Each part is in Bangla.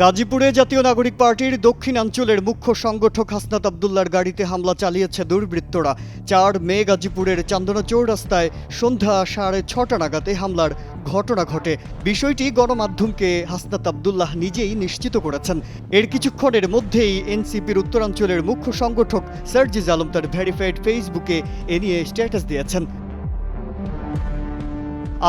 গাজীপুরে জাতীয় নাগরিক পার্টির দক্ষিণাঞ্চলের মুখ্য সংগঠক হাসনাত আব্দুল্লাহর গাড়িতে হামলা চালিয়েছে দুর্বৃত্তরা। ৪ মে গাজীপুরের চান্দনা চৌরাস্তায় সন্ধ্যা 6:30 নাগাদে হামলার ঘটনা ঘটে। বিষয়টি গণমাধ্যমকে হাসনাত আব্দুল্লাহ নিজেই নিশ্চিত করেছেন। এর কিছুক্ষণের মধ্যেই এনসিপির উত্তরাঞ্চলের মুখ্য সংগঠক সার্জিস আলম তার ভেরিফাইড ফেসবুকে এ নিয়ে স্ট্যাটাস দিয়েছেন।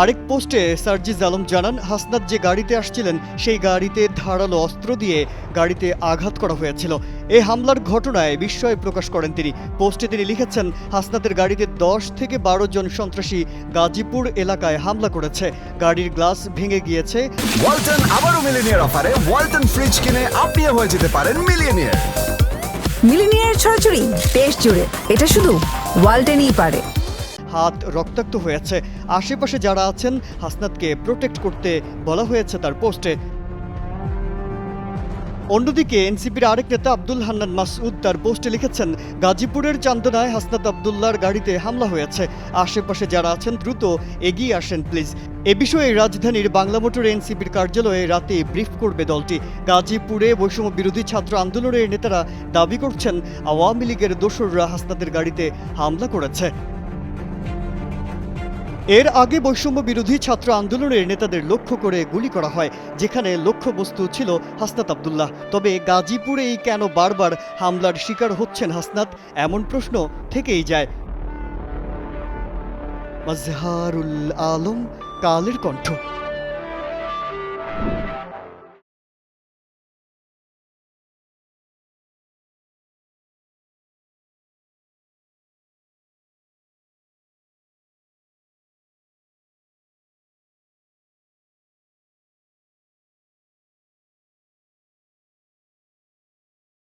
আরেক পোস্টে সার্জিস আলম জানান, হাসনাত যে গাড়িতে আসছিলেন সেই গাড়িতে ধারালো অস্ত্র দিয়ে গাড়িতে আঘাত করা হয়েছিল। এই হামলার ঘটনায় বিস্ময় প্রকাশ করেন তিনি। পোস্টে তিনি লিখেছেন, হাসনাতের গাড়িতে 10 থেকে 12 জন সন্ত্রাসী গাজীপুর এলাকায় হামলা করেছে। গাড়ির গ্লাস ভেঙে গিয়েছে। ওয়ালটন আবারও মিলিনিয়ার অফারে ওয়ালটন ফ্রিজ কিনে আপনিও হয়ে যেতে পারেন মিলিয়নিয়ার। মিলিনিয়ার ছড়াছড়ি দেশ জুড়ে, এটা শুধু ওয়ালটেনই পারে। হাত রক্তাক্ত হয়েছে। আশেপাশে যারা আছেন হাসনাতকে প্রোটেক্ট করতে বলা হয়েছে তার পোস্টে। অন্যদিকে এনসিপির আরেক নেতা আব্দুল হান্নান মাসউদ তার পোস্টে লিখেছেন, গাজীপুরের চান্দনায় হাসনাত আব্দুল্লাহর গাড়িতে হামলা হয়েছে। আশেপাশে যারা আছেন দ্রুত এগিয়ে আসেন প্লিজ। এ বিষয়ে রাজধানীর বাংলা মোটর এনসিপির কার্যালয়ে রাতে ব্রিফ করবে দলটি। গাজীপুরে বৈষম্য বিরোধী ছাত্র আন্দোলনের নেতারা দাবি করছেন, আওয়ামী লীগের দোসররা হাসনাতের গাড়িতে হামলা করেছে। এর আগে বৈষম্য বিরোধী ছাত্র আন্দোলনের নেতাদের লক্ষ্য করে গুলি করা হয়, যেখানে লক্ষ্যবস্তু ছিল হাসনাত আব্দুল্লাহ। তবে গাজীপুরেই কেন বারবার হামলার শিকার হচ্ছেন হাসনাত, এমন প্রশ্ন থেকেই যায়। মাজহারুল আলম, কালের কণ্ঠ।